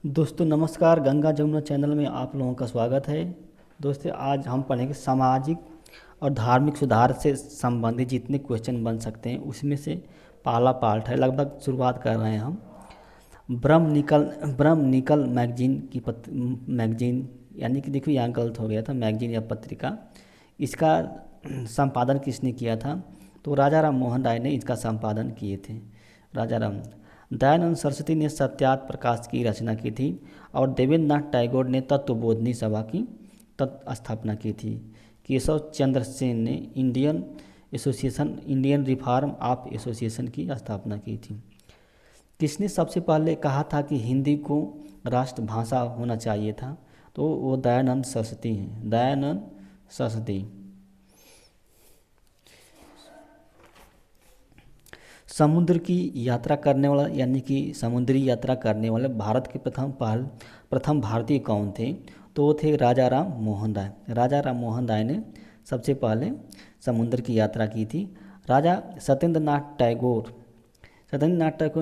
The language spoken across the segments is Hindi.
दोस्तों नमस्कार, गंगा जमुना चैनल में आप लोगों का स्वागत है। दोस्तों आज हम पढ़ेंगे सामाजिक और धार्मिक सुधार से संबंधित जितने क्वेश्चन बन सकते हैं उसमें से पहला पार्ट है। लगभग शुरुआत कर रहे हैं हम। ब्रह्म निकल मैगजीन की मैगजीन, यानी कि देखो यहाँ गलत हो गया था, मैगजीन या पत्रिका। इसका संपादन किसने किया था? तो राजा राम मोहन राय ने इसका संपादन किए थे। राजा राम। दयानंद सरस्वती ने सत्यार्थ प्रकाश की रचना की थी और देवेंद्र नाथ टैगोर ने तत्वबोधिनी सभा की स्थापना की थी। केशव चंद्र सेन ने इंडियन रिफॉर्म ऑफ एसोसिएशन की स्थापना की थी। किसने सबसे पहले कहा था कि हिंदी को राष्ट्रभाषा होना चाहिए था? तो वो दयानंद सरस्वती हैं, दयानंद सरस्वती। समुद्र की यात्रा करने वाला, यानी कि समुद्री यात्रा करने वाले भारत के प्रथम भारतीय कौन थे? तो वो थे राजा राम मोहन राय। राजा राम मोहन राय ने सबसे पहले समुद्र की यात्रा की थी। राजा सत्येंद्र नाथ टैगोर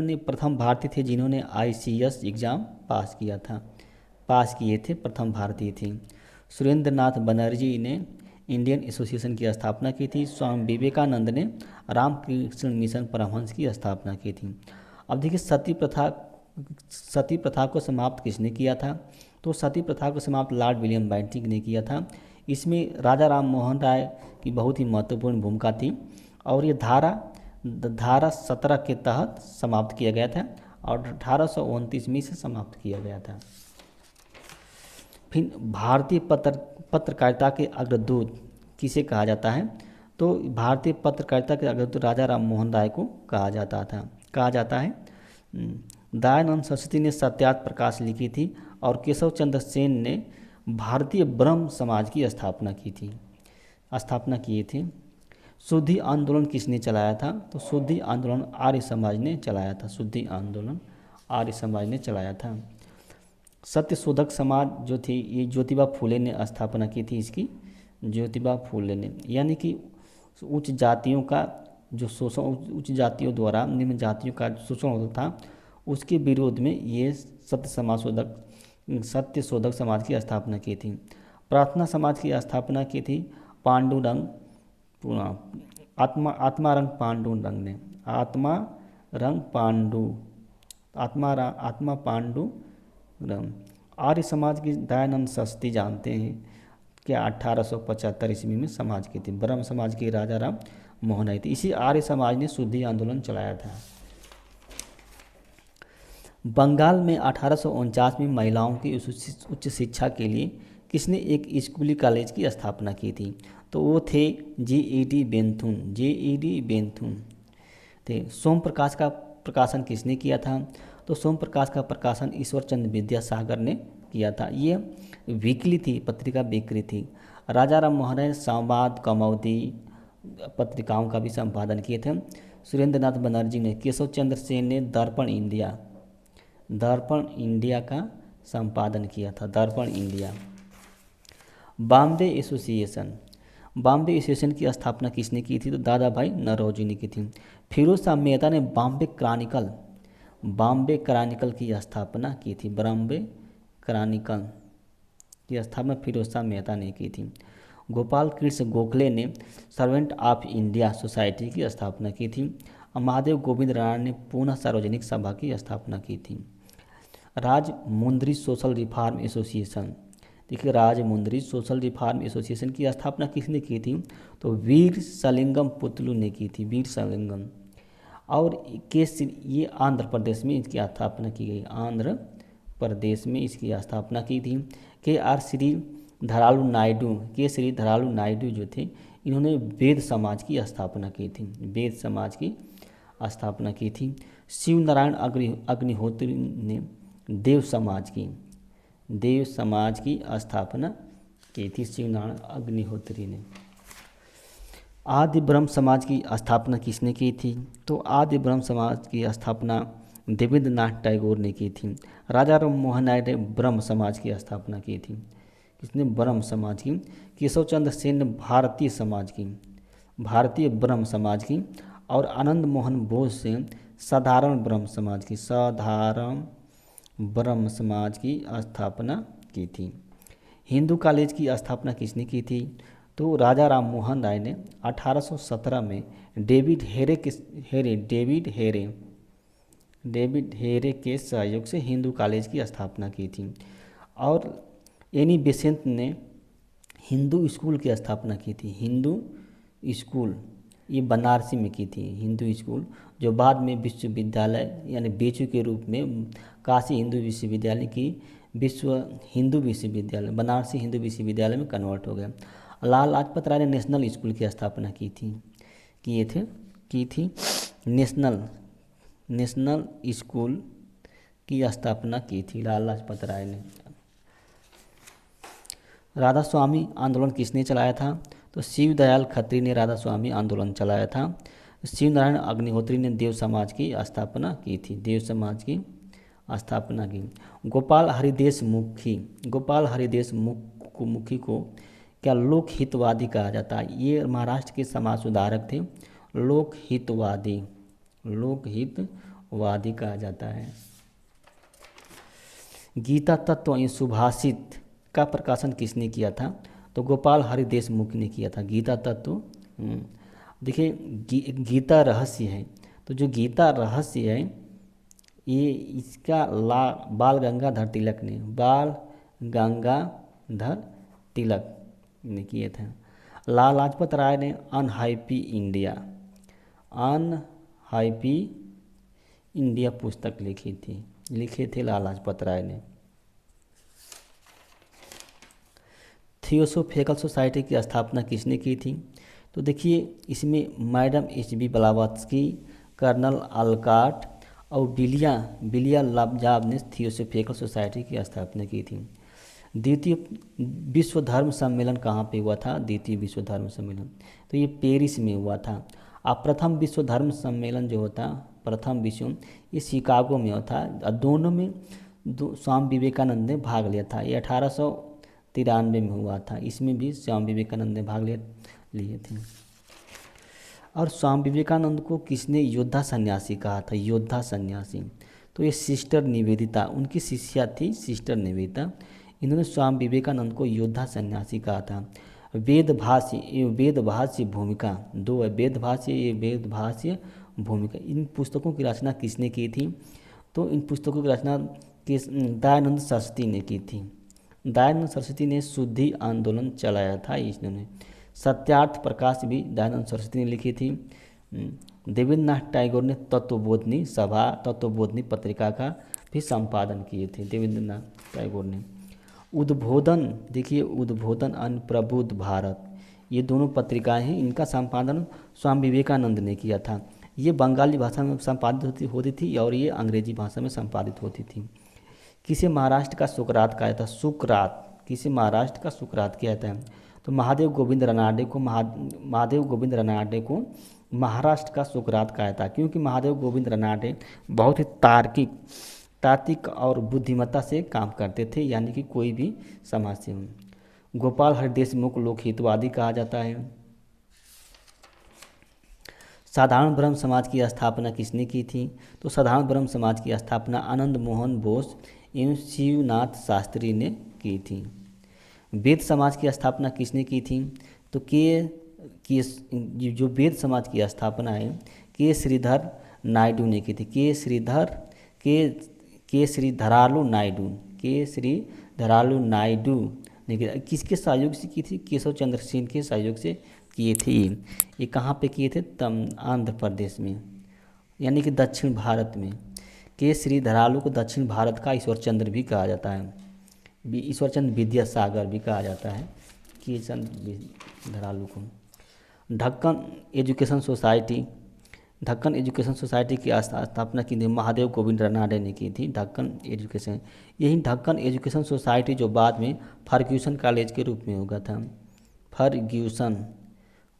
ने प्रथम भारतीय थे जिन्होंने ICS एग्ज़ाम पास किए थे, प्रथम भारतीय थे। सुरेंद्र नाथ बनर्जी ने इंडियन एसोसिएशन की स्थापना की थी। स्वामी विवेकानंद ने रामकृष्ण मिशन परमहंस की स्थापना की थी। अब देखिए सती प्रथा को समाप्त किसने किया था? तो सती प्रथा को समाप्त लॉर्ड विलियम बेंटिक ने किया था। इसमें राजा राम मोहन राय की बहुत ही महत्वपूर्ण भूमिका थी और ये धारा 17 के तहत समाप्त किया गया था और 1829 में से समाप्त किया गया था। फिर भारतीय पत्रकारिता के अग्रदूत किसे कहा जाता है? तो भारतीय पत्रकारिता के अग्रदूत राजा राम मोहन राय को कहा जाता है। दयानंद सरस्वती ने सत्यार्थ प्रकाश लिखी थी और केशव चंद्र सेन ने भारतीय ब्रह्म समाज की स्थापना किए थे। शुद्धि आंदोलन किसने चलाया था? तो शुद्धि आंदोलन आर्य समाज ने चलाया था। सत्य शोधक समाज जो थी, ये ज्योतिबा फूले ने स्थापना की थी इसकी। ज्योतिबा फूले ने, यानी कि उच्च जातियों का जो शोषण, उच्च जातियों द्वारा निम्न जातियों का शोषण होता था, उसके विरोध में ये सत्य शोधक समाज की स्थापना की थी। प्रार्थना समाज की स्थापना की थी आत्मारंग पांडुरंग। आर्य समाज की दयानंद सरस्वती जानते हैं कि 1875 ईस्वी में समाज की थी। ब्रह्म समाज की राजा राम मोहन राय थी। इसी आर्य समाज ने शुद्धि आंदोलन चलाया था। बंगाल में 1849 में महिलाओं की उच्च शिक्षा के लिए किसने एक स्कूली कॉलेज की स्थापना की थी? तो वो थे G.E.D. बेंथुन थे। सोम प्रकाश का प्रकाशन किसने किया था? तो सोम प्रकाश का प्रकाशन ईश्वर चंद्र विद्यासागर ने किया था। ये वीकली थी, पत्रिका बिक्री थी। राजा राम मोहन राय संवाद, कौमुदी पत्रिकाओं का भी संपादन किए थे। सुरेंद्र नाथ बनर्जी ने, केशव चंद्र सेन ने दर्पण इंडिया का संपादन किया था। दर्पण इंडिया। बॉम्बे एसोसिएशन की स्थापना किसने की थी? तो दादा भाई नौरोजी ने की थी। फिरोज शाह मेहता ने बॉम्बे क्रॉनिकल की स्थापना की थी। बॉम्बे क्रॉनिकल की स्थापना फिरोज शाह मेहता ने की थी। गोपाल कृष्ण गोखले ने सर्वेंट ऑफ इंडिया सोसाइटी की स्थापना की थी। महादेव गोविंद राणा ने पूना सार्वजनिक सभा की स्थापना की थी। राजमुंद्री सोशल रिफॉर्म एसोसिएशन, देखिए राजमुंद्री सोशल रिफॉर्म एसोसिएशन की स्थापना किसने की थी? तो वीर सलिंगम पुतलू ने की थी। वीर सलिंगम। और ये आंध्र प्रदेश में इसकी स्थापना की गई। आंध्र प्रदेश में इसकी स्थापना की थी। श्री धरालू नायडू जो थे, इन्होंने वेद समाज की स्थापना की थी। शिव नारायण अग्निहोत्री ने देव समाज की स्थापना की थी। शिव नारायण अग्निहोत्री ने। आदि ब्रह्म समाज की स्थापना किसने की थी? तो आदि ब्रह्म समाज की स्थापना देवेंद्र नाथ टैगोर ने की थी। राजा राम मोहन राय ने ब्रह्म समाज की स्थापना की थी। किसने? ब्रह्म समाज की। केशव चंद्र सेन ने भारतीय ब्रह्म समाज की। और आनंद मोहन बोस से साधारण ब्रह्म समाज की। ब्रह्म समाज की स्थापना की थी। हिंदू कॉलेज की स्थापना किसने की थी? तो राजा राम मोहन राय ने 1817 में डेविड हेरे के सहयोग से हिंदू कॉलेज की स्थापना की थी। और एनी बेसेंट ने हिंदू स्कूल की स्थापना की थी। हिंदू स्कूल ये बनारसी में की थी। हिंदू स्कूल जो बाद में विश्वविद्यालय यानी बीएचयू के रूप में काशी हिंदू विश्वविद्यालय की विश्व हिंदू विश्वविद्यालय बनारसी हिंदू विश्वविद्यालय में कन्वर्ट हो गया। लाला लाजपत राय ने नेशनल स्कूल की स्थापना की थी नेशनल स्कूल की स्थापना की थी लाला लाजपत राय ने। राधा स्वामी आंदोलन किसने चलाया था? तो शिव दयाल खत्री ने राधा स्वामी आंदोलन चलाया था। शिव नारायण अग्निहोत्री ने देव समाज की स्थापना की थी। देव समाज की स्थापना की। गोपाल हरिदेश मुखी को क्या लोक हितवादी कहा जाता है? ये महाराष्ट्र के समाज सुधारक थे। लोक हितवादी कहा जाता है। गीता तत्व एवं सुभाषित का प्रकाशन किसने किया था? तो गोपाल हरिदेश मुखी ने किया था। गीता तत्व देखिए गीता रहस्य है, तो जो गीता रहस्य है ये इसका बाल गंगाधर तिलक ने किए थे। लाला लाजपत राय ने अनहैप्पी इंडिया पुस्तक लिखे थे लाला लाजपत राय ने। थियोसोफिकल सोसाइटी की स्थापना किसने की थी? तो देखिए इसमें madam HB. Blavatsky, colonel Olcott और बिलिया लबजाब ने थियोसोफिकल सोसाइटी की स्थापना की थी। द्वितीय विश्व धर्म सम्मेलन कहाँ पे हुआ था? द्वितीय विश्व धर्म सम्मेलन तो ये पेरिस में हुआ था। अब प्रथम विश्व धर्म सम्मेलन जो होता ये शिकागो में होता। दोनों में स्वामी विवेकानंद ने भाग लिया था। ये 1893 में हुआ था। इसमें भी स्वामी विवेकानंद ने भाग लिए थे। और स्वामी विवेकानंद को किसने योद्धा सन्यासी कहा था? योद्धा सन्यासी तो ये सिस्टर निवेदिता उनकी शिष्या थी। सिस्टर निवेदिता इन्होंने स्वामी विवेकानंद को योद्धा सन्यासी कहा था। वेदभाष्य भूमिका दो है। वेदभाष्य भूमिका इन पुस्तकों की रचना किसने की थी? तो इन पुस्तकों की रचना दयानंद सरस्वती ने की थी। दयानंद सरस्वती ने शुद्धि आंदोलन चलाया था। इन्होंने सत्यार्थ प्रकाश भी दयानंद सरस्वती ने लिखी थी। देवेंद्रनाथ टैगोर ने तत्वबोधिनी पत्रिका का भी संपादन किए थे। देवेंद्रनाथ टैगोर ने उद्बोधन अन्य प्रबुद्ध भारत ये दोनों पत्रिकाएं हैं। इनका संपादन स्वामी विवेकानंद ने किया था। ये बंगाली भाषा में संपादित होती थी और ये अंग्रेजी भाषा में संपादित होती थी। किसे महाराष्ट्र का सुकरात कहा था? किसे महाराष्ट्र का सुकरात कहता है? तो महादेव गोविंद रनाडे को महाराष्ट्र का सुकरात कहा था, क्योंकि महादेव गोविंद रनाडे बहुत ही तार्किक और बुद्धिमत्ता से काम करते थे, यानी कि कोई भी समस्या हो। गोपाल हरिदेश मुख लोकहितवादी कहा जाता है। साधारण ब्रह्म समाज की स्थापना किसने की थी? तो साधारण ब्रह्म समाज की स्थापना आनंद मोहन बोस एवं शिवनाथ शास्त्री ने की थी। वेद समाज की स्थापना किसने की थी? तो जो वेद समाज की स्थापना है के श्रीधर नायडू ने की थी। के श्रीधरालु नायडू ने किसके सहयोग से की थी? केशव चंद्र सेन के सहयोग से किए थे। ये कहाँ पे किए थे? आंध्र प्रदेश में, यानी कि दक्षिण भारत में। के श्रीधरालु को दक्षिण भारत का ईश्वर चंद्र भी कहा जाता है। ईश्वर चंद्र विद्यासागर भी कहा जाता है के धरालू को। ढक्कन एजुकेशन सोसाइटी की स्थापना की महादेव गोविंद रनाडे ने की थी। यही ढक्कन एजुकेशन सोसाइटी जो बाद में फर्ग्यूसन कॉलेज के रूप में होगा था।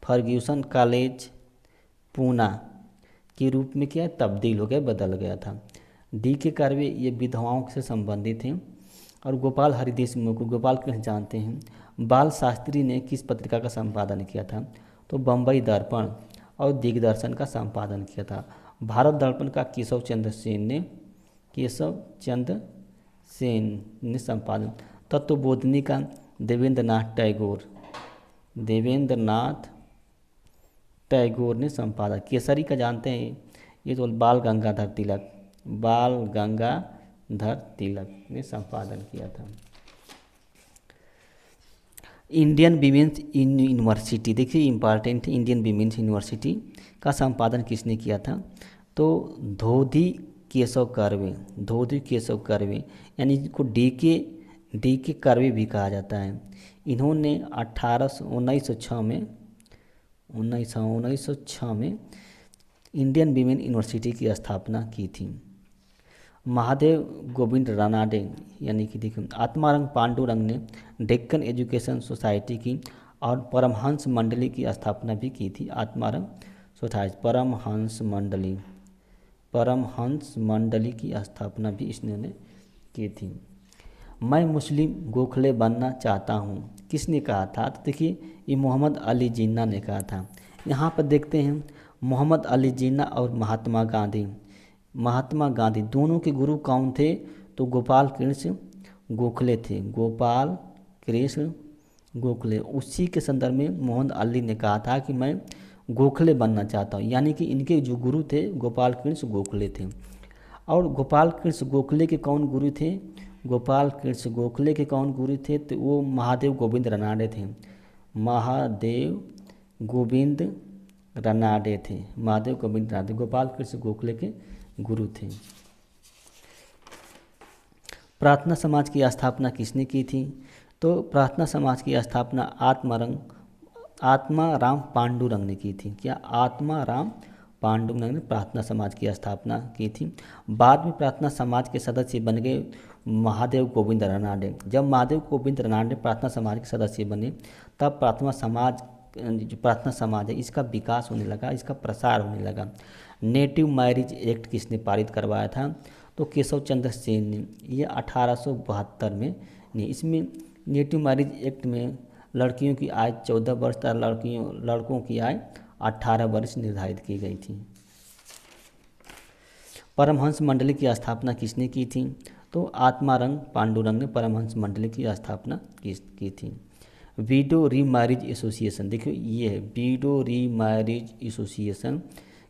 फर्ग्यूसन कॉलेज पूना के रूप में क्या तब्दील हो गया, बदल गया था। D.K. कर्वे ये विधवाओं से संबंधित हैं। और गोपाल हरिदेश मुख को गोपाल कृष्ण जानते हैं। बाल शास्त्री ने किस पत्रिका का संपादन किया था? तो बम्बई दर्पण और दिग्दर्शन का संपादन किया था। भारत दर्पण का केशव चंद्र सेन ने संपादन। तत्वबोधिनी का देवेंद्र नाथ टैगोर ने संपादन। केसरी का जानते हैं, ये तो बाल गंगाधर तिलक ने संपादन किया था। इंडियन विमेंस यूनिवर्सिटी, देखिए इम्पॉर्टेंट, इंडियन विमेंस यूनिवर्सिटी का संपादन किसने किया था? तो धोधी केशव कर्वे, यानी जिनको डी के कर्वे भी कहा जाता है। इन्होंने 1906 में इंडियन विमेन यूनिवर्सिटी की स्थापना की थी। महादेव गोविंद रानाडे, यानी कि देखिए आत्मारंग पांडुरंग ने डेक्कन एजुकेशन सोसाइटी की और परमहंस मंडली की स्थापना भी की थी। आत्मारंग सोसाइटी, परमहंस मंडली की स्थापना भी इसने की थी। मैं मुस्लिम गोखले बनना चाहता हूँ, किसने कहा था? तो देखिए ये मोहम्मद अली जिन्ना ने कहा था। यहाँ पर देखते हैं मोहम्मद अली जिन्ना और महात्मा गांधी दोनों के गुरु कौन थे? तो गोपाल कृष्ण गोखले थे, उसी के संदर्भ में मोहम्मद अली ने कहा था कि मैं गोखले बनना चाहता हूँ, यानी कि इनके जो गुरु थे गोपाल कृष्ण गोखले थे। और गोपाल कृष्ण गोखले के कौन गुरु थे? गोपाल कृष्ण गोखले के कौन गुरु थे? तो वो महादेव गोविंद रानाडे थे। गोपाल कृष्ण गोखले के गुरु थे। प्रार्थना समाज की स्थापना किसने की थी? तो प्रार्थना समाज की स्थापना आत्माराम पांडुरंग ने की थी। क्या? आत्माराम पांडुरंग ने प्रार्थना समाज की स्थापना की थी। बाद में प्रार्थना समाज के सदस्य बन गए महादेव गोविंद रानाडे। जब महादेव गोविंद रानाडे प्रार्थना समाज के सदस्य बने, तब प्रार्थना समाज है इसका विकास होने लगा, इसका प्रसार होने लगा। नेटिव मैरिज एक्ट किसने पारित करवाया था? तो केशव चंद्र सेन ने। ये 1872 में ने। इसमें नेटिव मैरिज एक्ट में लड़कियों की आयु 14 वर्ष तथा लड़कों की आयु 18 वर्ष निर्धारित की गई थी। परमहंस मंडली की स्थापना किसने की थी? तो आत्मारंग पांडुरंग ने परमहंस मंडली की स्थापना की थी। विडो रीमैरिज एसोसिएशन, देखिए ये है विडो रीमैरिज एसोसिएशन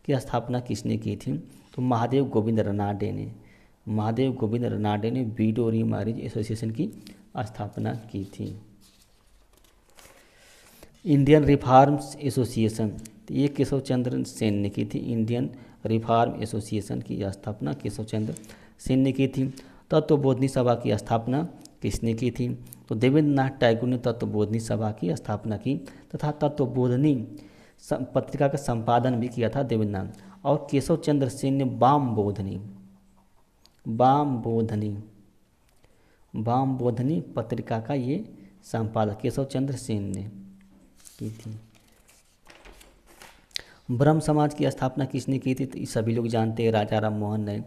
की स्थापना किसने की थी? तो महादेव गोविंद रानाडे ने विडो रीमैरिज एसोसिएशन की स्थापना की थी। इंडियन रिफॉर्म्स एसोसिएशन, ये केशव चंद्र सेन ने की थी। इंडियन रिफॉर्म एसोसिएशन की स्थापना केशव चंद्र सेन ने की थी। तत्वबोधिनी सभा की स्थापना किसने की थी? तो देवेंद्र नाथ टैगोर ने तत्वबोधिनी सभा की स्थापना की तथा तत्वबोधिनी पत्रिका का संपादन भी किया था देवेंद्र नाथ। और केशव चंद्र सेन ने वाम बोधनी पत्रिका का ये संपादक केशव चंद्र सेन ने की थी। ब्रह्म समाज की स्थापना किसने की थी? तो सभी लोग जानते हैं राजा राम मोहन ने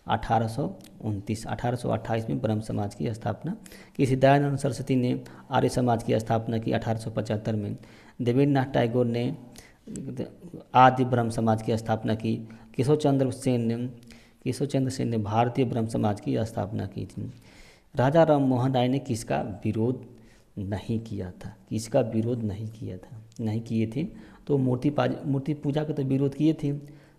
1828 में ब्रह्म समाज की स्थापना की थी। दयानंद सरस्वती ने आर्य समाज की स्थापना की 1875 में। देवेंद्र नाथ टैगोर ने आदि ब्रह्म समाज की स्थापना की। केशव चंद्र सेन ने भारतीय ब्रह्म समाज की स्थापना की थी। राजा राम मोहन राय ने किसका विरोध नहीं किए थे? तो मूर्ति पूजा का तो विरोध किए थे,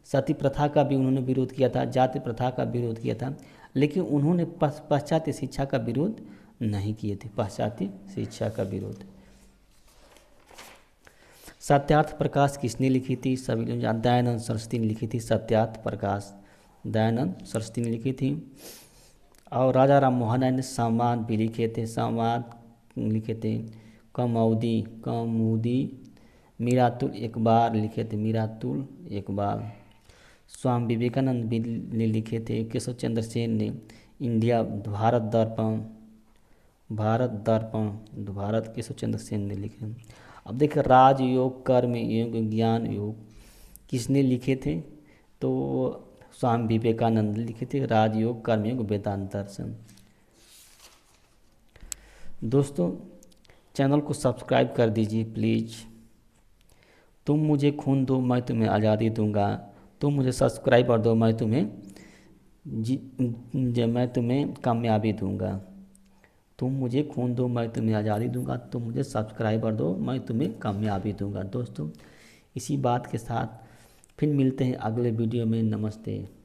सती प्रथा का भी उन्होंने विरोध किया था, जाति प्रथा का विरोध किया था, लेकिन उन्होंने पाश्चात्य शिक्षा का विरोध नहीं किए थे। सत्यार्थ प्रकाश किसने लिखी थी? सभी लोग दयानंद सरस्वती ने लिखी थी। सत्यार्थ प्रकाश दयानंद सरस्वती ने लिखी थी। और राजा राम मोहन राय ने संवाद भी लिखे थे। कौमुदी मीरातुल इकबाल स्वामी विवेकानंद भी ने लिखे थे। केशव चंद्र सेन ने इंडिया भारत दर्पण केशव चंद्र सेन ने लिखे। अब देखिए राजयोग, कर्म योग, ज्ञान योग किसने लिखे थे? तो स्वामी विवेकानंद लिखे थे। राजयोग, कर्मयोग, वेदांत दर्शन। दोस्तों चैनल को सब्सक्राइब कर दीजिए प्लीज़। तुम मुझे खून दो मैं तुम्हें आज़ादी दूंगा, तुम मुझे सब्सक्राइबर दो मैं तुम्हें जी, जब मैं तुम्हें कामयाबी दूंगा, तुम मुझे खून दो मैं तुम्हें आज़ादी दूंगा, तुम मुझे सब्सक्राइबर दो मैं तुम्हें कामयाबी दूंगा। दोस्तों, इसी बात के साथ फिर मिलते हैं अगले वीडियो में। नमस्ते।